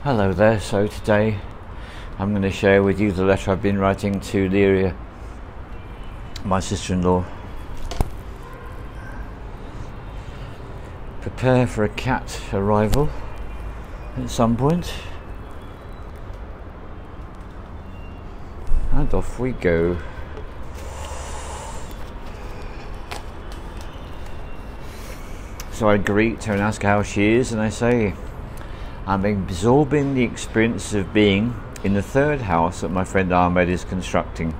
Hello there, so today I'm going to share with you the letter I've been writing to Leria, my sister-in-law. Prepare for a cat arrival at some point. And off we go. So I greet her and ask how she is, and I say, I'm absorbing the experience of being in the third house that my friend Ahmed is constructing.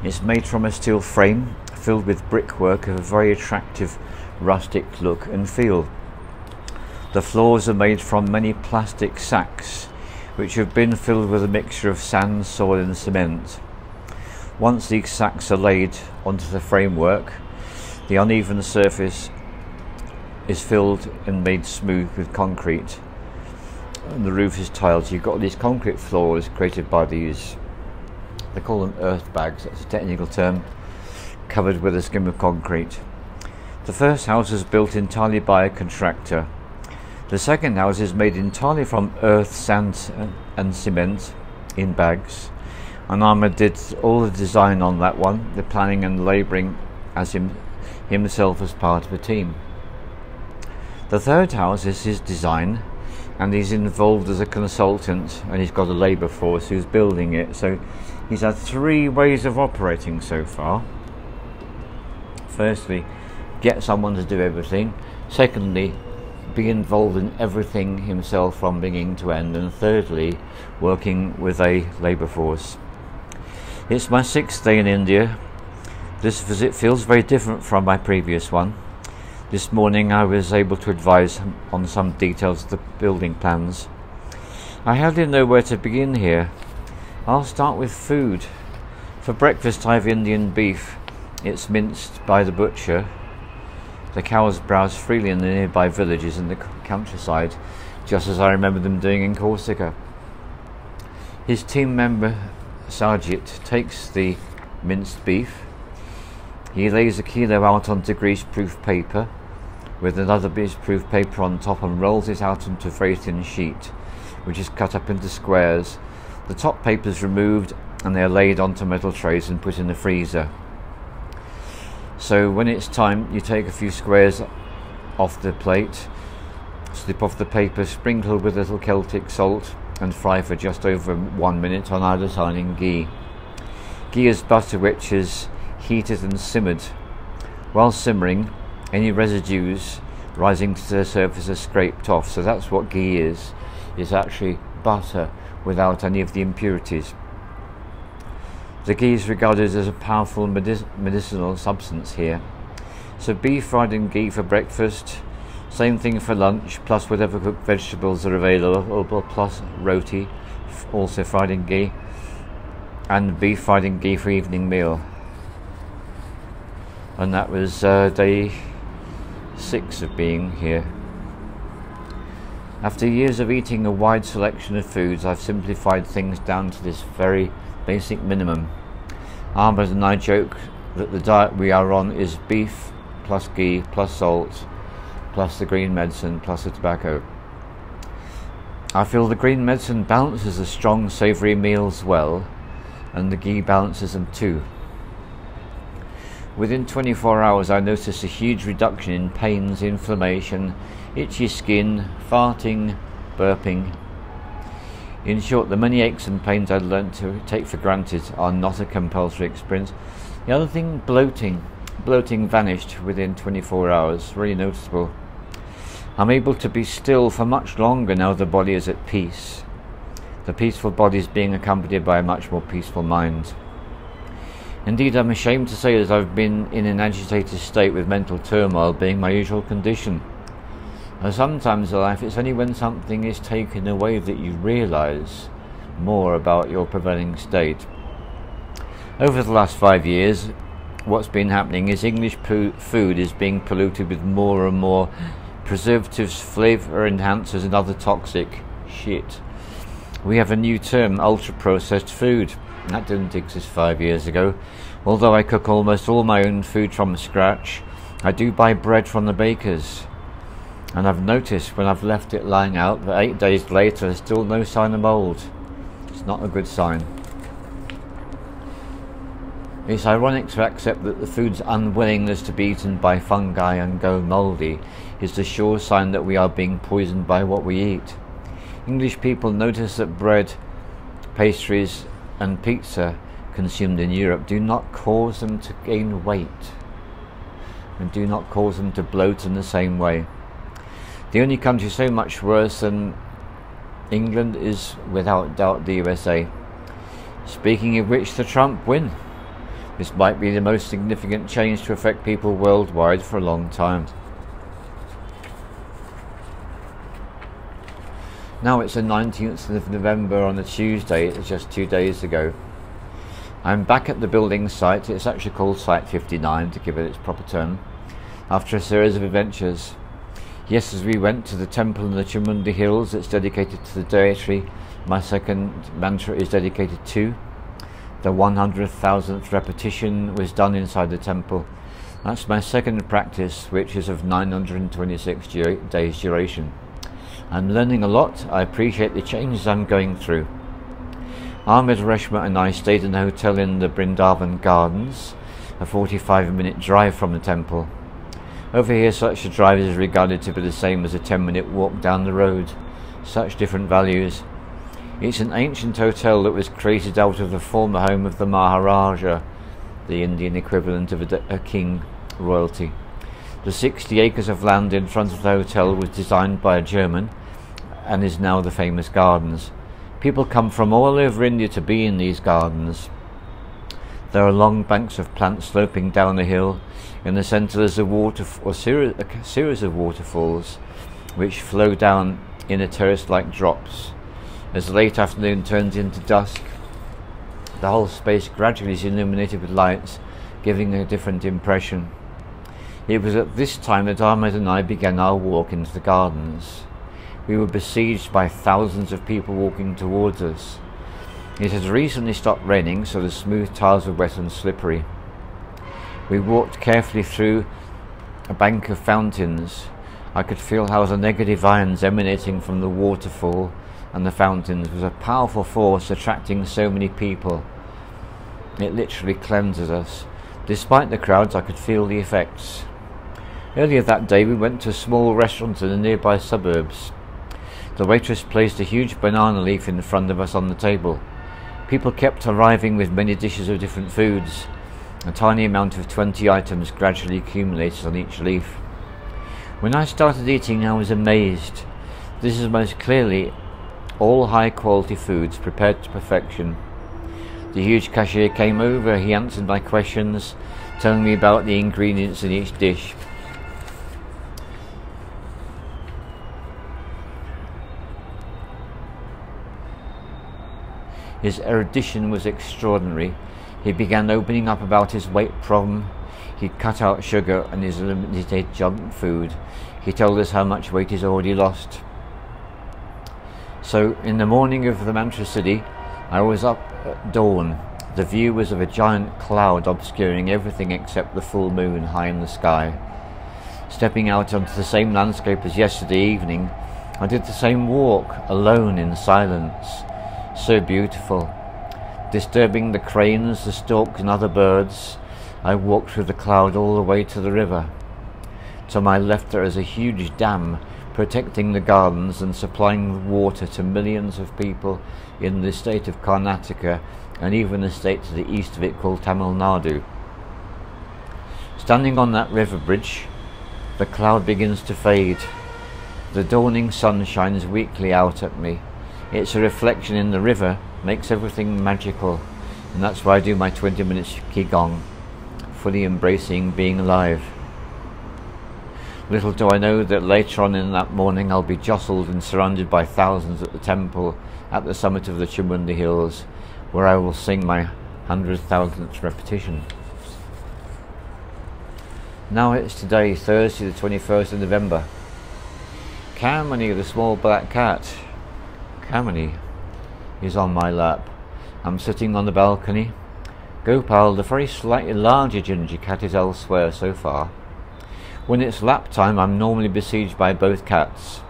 It's made from a steel frame filled with brickwork of a very attractive rustic look and feel. The floors are made from many plastic sacks which have been filled with a mixture of sand, soil and cement. Once these sacks are laid onto the framework, the uneven surface is filled and made smooth with concrete, and the roof is tiled. So you've got these concrete floors created by these, they call them earth bags, that's a technical term, covered with a skim of concrete. The first house is built entirely by a contractor. The second house is made entirely from earth, sand and cement in bags, and Ahmed did all the design on that one, the planning and labouring as himself as part of a team. The third house is his design, and he's involved as a consultant, and he's got a labour force who's building it. So he's had three ways of operating so far. Firstly, get someone to do everything. Secondly, be involved in everything himself from beginning to end. And thirdly, working with a labour force. It's my 6th day in India. This visit feels very different from my previous one. This morning I was able to advise on some details of the building plans. I hardly know where to begin here. I'll start with food. For breakfast I have Indian beef. It's minced by the butcher. The cows browse freely in the nearby villages in the countryside, just as I remember them doing in Corsica. His team member Sajid takes the minced beef. He lays a kilo out onto grease-proof paper with another grease-proof paper on top and rolls it out onto a very thin sheet, which is cut up into squares. The top paper is removed and they are laid onto metal trays and put in the freezer. So when it's time, you take a few squares off the plate, slip off the paper, sprinkle with a little Celtic salt and fry for just over 1 minute on either side in ghee. Ghee is butter which is heated and simmered. While simmering, any residues rising to the surface are scraped off. So that's what ghee is. It's actually butter without any of the impurities. The ghee is regarded as a powerful medicinal substance here. So beef fried in ghee for breakfast, same thing for lunch, plus whatever cooked vegetables are available, plus roti, also fried in ghee, and beef fried in ghee for evening meal. And that was day 6 of being here. After years of eating a wide selection of foods, I've simplified things down to this very basic minimum. Ahmed and I joke that the diet we are on is beef plus ghee plus salt plus the green medicine plus the tobacco. I feel the green medicine balances the strong savoury meals well, and the ghee balances them too. Within 24 hours I noticed a huge reduction in pains, inflammation, itchy skin, farting, burping. In short, the many aches and pains I'd learnt to take for granted are not a compulsory experience. The other thing, bloating. Bloating vanished within 24 hours, really noticeable. I'm able to be still for much longer now the body is at peace. The peaceful body is being accompanied by a much more peaceful mind. Indeed, I'm ashamed to say that I've been in an agitated state, with mental turmoil being my usual condition. And sometimes in life it's only when something is taken away that you realise more about your prevailing state. Over the last 5 years, what's been happening is English food is being polluted with more and more preservatives, flavour enhancers and other toxic shit. We have a new term, ultra-processed food. That didn't exist 5 years ago. Although I cook almost all my own food from scratch, I do buy bread from the bakers. And I've noticed when I've left it lying out that 8 days later there's still no sign of mould. It's not a good sign. It's ironic to accept that the food's unwillingness to be eaten by fungi and go mouldy is the sure sign that we are being poisoned by what we eat. English people notice that bread, pastries and pizza consumed in Europe do not cause them to gain weight and do not cause them to bloat in the same way. The only country so much worse than England is without doubt the USA. Speaking of which, the Trump win. This might be the most significant change to affect people worldwide for a long time. Now it's the 19th of November on a Tuesday, it's just 2 days ago. I'm back at the building site, it's actually called Site 59 to give it its proper term, after a series of adventures. Yes, as we went to the temple in the Chamundi Hills, it's dedicated to the deity my second mantra is dedicated to. The 100,000th repetition was done inside the temple. That's my second practice, which is of 926 days duration. I'm learning a lot. I appreciate the changes I'm going through. Ahmed, Reshma and I stayed in a hotel in the Brindavan Gardens, a 45-minute drive from the temple. Over here, such a drive is regarded to be the same as a 10-minute walk down the road. Such different values. It's an ancient hotel that was created out of the former home of the Maharaja, the Indian equivalent of a king royalty. The 60 acres of land in front of the hotel was designed by a German and is now the famous gardens. People come from all over India to be in these gardens. There are long banks of plants sloping down a hill. In the centre there's a series of waterfalls which flow down in a terrace-like drops. As the late afternoon turns into dusk, the whole space gradually is illuminated with lights, giving a different impression. It was at this time that Ahmed and I began our walk into the gardens. We were besieged by thousands of people walking towards us. It had recently stopped raining, so the smooth tiles were wet and slippery. We walked carefully through a bank of fountains. I could feel how the negative ions emanating from the waterfall and the fountains was a powerful force attracting so many people. It literally cleanses us. Despite the crowds, I could feel the effects. Earlier that day we went to a small restaurant in the nearby suburbs. The waitress placed a huge banana leaf in front of us on the table. People kept arriving with many dishes of different foods. A tiny amount of 20 items gradually accumulated on each leaf. When I started eating, I was amazed. This is most clearly all high-quality foods prepared to perfection. The huge cashier came over, he answered my questions, telling me about the ingredients in each dish. His erudition was extraordinary. He began opening up about his weight problem. He cut out sugar and his eliminated junk food. He told us how much weight he's already lost. So, in the morning of the Mantra city, I was up at dawn. The view was of a giant cloud obscuring everything except the full moon high in the sky. Stepping out onto the same landscape as yesterday evening, I did the same walk, alone in silence. So beautiful. Disturbing the cranes, the storks and other birds, I walked through the cloud all the way to the river. To my left there is a huge dam protecting the gardens and supplying water to millions of people in the state of Karnataka and even the state to the east of it called Tamil Nadu. Standing on that river bridge, the cloud begins to fade. The dawning sun shines weakly out at me. It's a reflection in the river, makes everything magical, and that's why I do my 20 minutes Qigong, fully embracing being alive. Little do I know that later on in that morning I'll be jostled and surrounded by thousands at the temple at the summit of the Chamundi Hills, where I will sing my 100,000th repetition. Now it's today, Thursday the 21st of November. Kamini, the small black cat, Kamini, is on my lap. I'm sitting on the balcony. Gopal, the very slightly larger ginger cat, is elsewhere so far. When it's lap time, I'm normally besieged by both cats.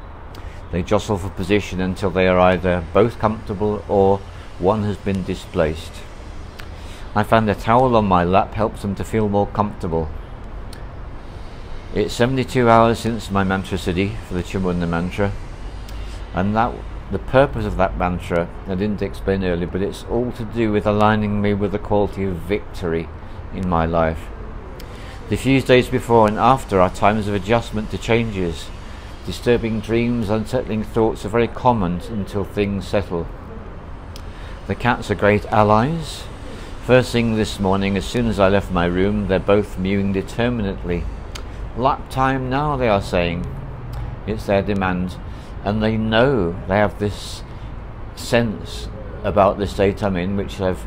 They jostle for position until they are either both comfortable or one has been displaced. I found a towel on my lap helps them to feel more comfortable. It's 72 hours since my mantra siddhi for the Chamunda mantra, and the purpose of that mantra I didn't explain earlier, but it's all to do with aligning me with the quality of victory in my life. The few days before and after are times of adjustment to changes. Disturbing dreams, unsettling thoughts are very common until things settle. The cats are great allies. First thing this morning, as soon as I left my room, they're both mewing determinedly. Lap time now, they are saying. It's their demand. And they know, they have this sense about the state I'm in, which I've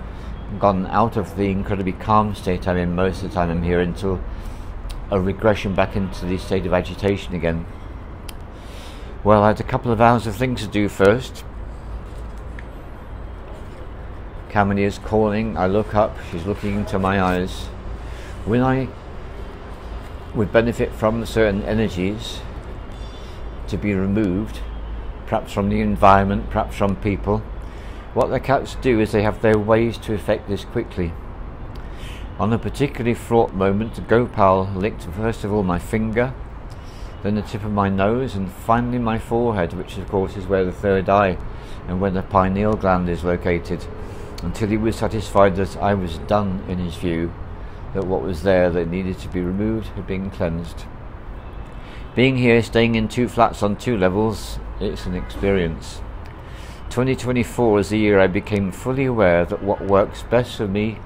gone out of the incredibly calm state I'm in most of the time I'm here, into a regression back into the state of agitation again. Well, I had a couple of hours of things to do first. Kamini is calling. I look up, she's looking into my eyes. When I would benefit from certain energies to be removed, perhaps from the environment, perhaps from people, what the cats do is they have their ways to effect this quickly. On a particularly fraught moment, Gopal licked first of all my finger, then the tip of my nose, and finally my forehead, which of course is where the third eye and where the pineal gland is located, until he was satisfied that I was done in his view, that what was there that needed to be removed had been cleansed. Being here, staying in 2 flats on 2 levels, it's an experience. 2024 is the year I became fully aware that what works best for me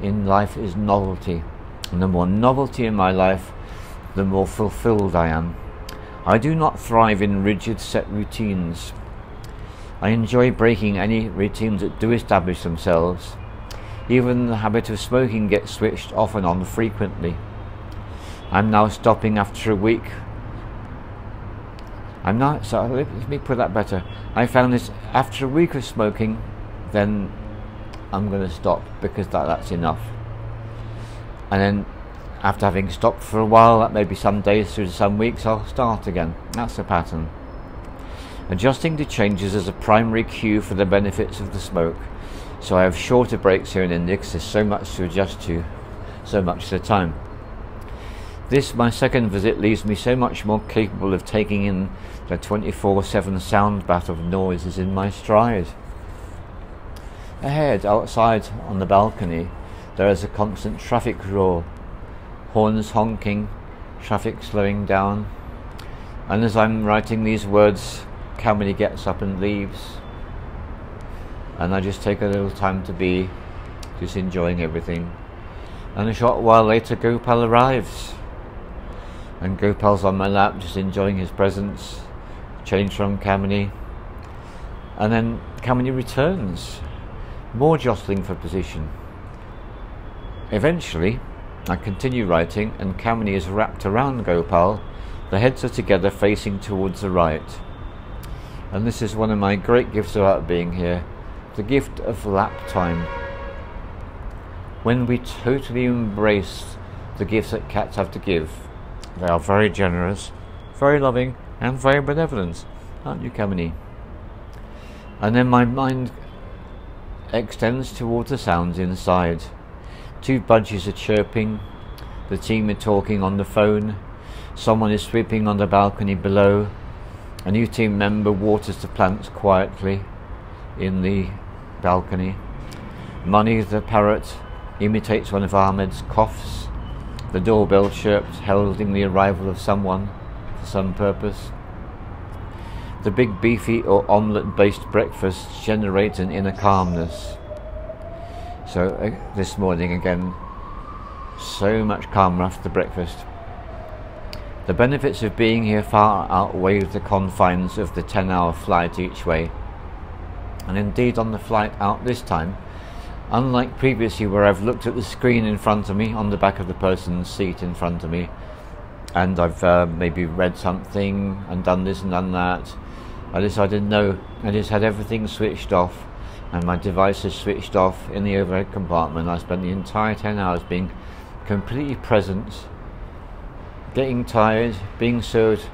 in life is novelty. And the more novelty in my life, the more fulfilled I am. I do not thrive in rigid set routines. I enjoy breaking any routines that do establish themselves. Even the habit of smoking gets switched off and on frequently. I'm now stopping after a week. Let me put that better. I found this after a week of smoking, then I'm going to stop, because that's enough. And then after having stopped for a while, that may be some days through some weeks, I'll start again. That's the pattern. Adjusting to changes is a primary cue for the benefits of the smoke. So I have shorter breaks here in India because there's so much to adjust to, so much at a time. This, my second visit, leaves me so much more capable of taking in the 24/7 sound bath of noises in my stride. Ahead, outside on the balcony, there is a constant traffic roar. Horns honking, traffic slowing down. And as I'm writing these words, Kamini gets up and leaves. And I just take a little time to be just enjoying everything. And a short while later, Gopal arrives. And Gopal's on my lap, just enjoying his presence. Change from Kamini. And then Kamini returns. More jostling for position. Eventually, I continue writing, and Kamini is wrapped around Gopal. The heads are together, facing towards the right. And this is one of my great gifts about being here. The gift of lap time. When we totally embrace the gifts that cats have to give, they are very generous, very loving, and very benevolent, aren't you, Kamini? And then my mind extends towards the sounds inside. 2 budgies are chirping, the team are talking on the phone, someone is sweeping on the balcony below, a new team member waters the plants quietly in the balcony. Money, the parrot, imitates one of Ahmed's coughs. The doorbell chirps, heralding the arrival of someone for some purpose. The big beefy or omelette-based breakfast generates an inner calmness. So this morning again, so much calmer after breakfast. The benefits of being here far outweigh the confines of the 10-hour flight each way. And indeed, on the flight out this time, unlike previously where I've looked at the screen in front of me, on the back of the person's seat in front of me, and I've maybe read something and done this and done that, I decided no, I just had everything switched off, and my devices switched off in the overhead compartment. I spent the entire 10 hours being completely present, getting tired, being served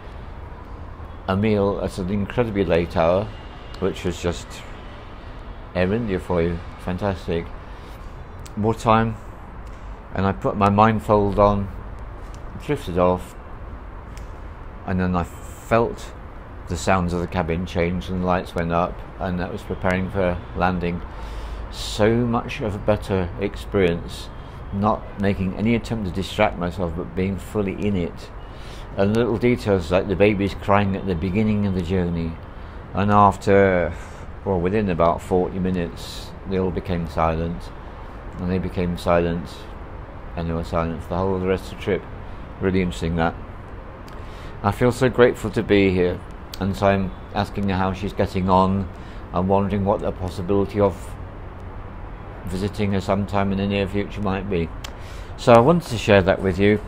a meal at an incredibly late hour, which was just errandy for you, fantastic. More time, and I put my mindfold on, drifted off, and then I felt the sounds of the cabin change and the lights went up, and that was preparing for landing. So much of a better experience, not making any attempt to distract myself but being fully in it. And little details like the babies crying at the beginning of the journey, and after, well, within about 40 minutes they all became silent, and they became silent, and they were silent for the whole of the rest of the trip. Really interesting that. I feel so grateful to be here, and so I'm asking her how she's getting on and wondering what the possibility of visiting her sometime in the near future might be. So I wanted to share that with you,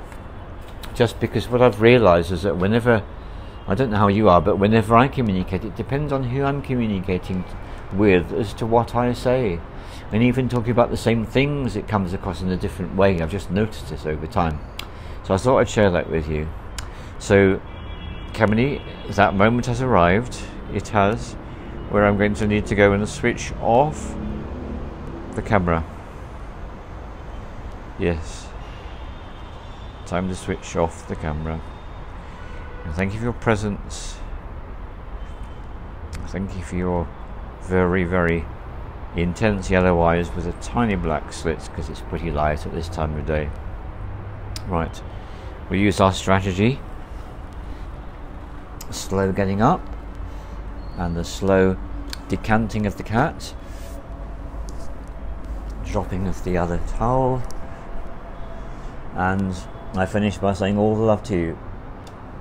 just because what I've realised is that whenever, I don't know how you are, but whenever I communicate, it depends on who I'm communicating with as to what I say. And even talking about the same things, it comes across in a different way. I've just noticed this over time. So I thought I'd share that with you. So, Kamini, that moment has arrived. It has, where I'm going to need to go and switch off the camera. Yes. Time to switch off the camera. And thank you for your presence. Thank you for your very, very intense yellow eyes with a tiny black slits, because it's pretty light at this time of day. Right, we use our strategy: slow getting up and the slow decanting of the cat, dropping of the other towel, and I finish by saying all the love to you.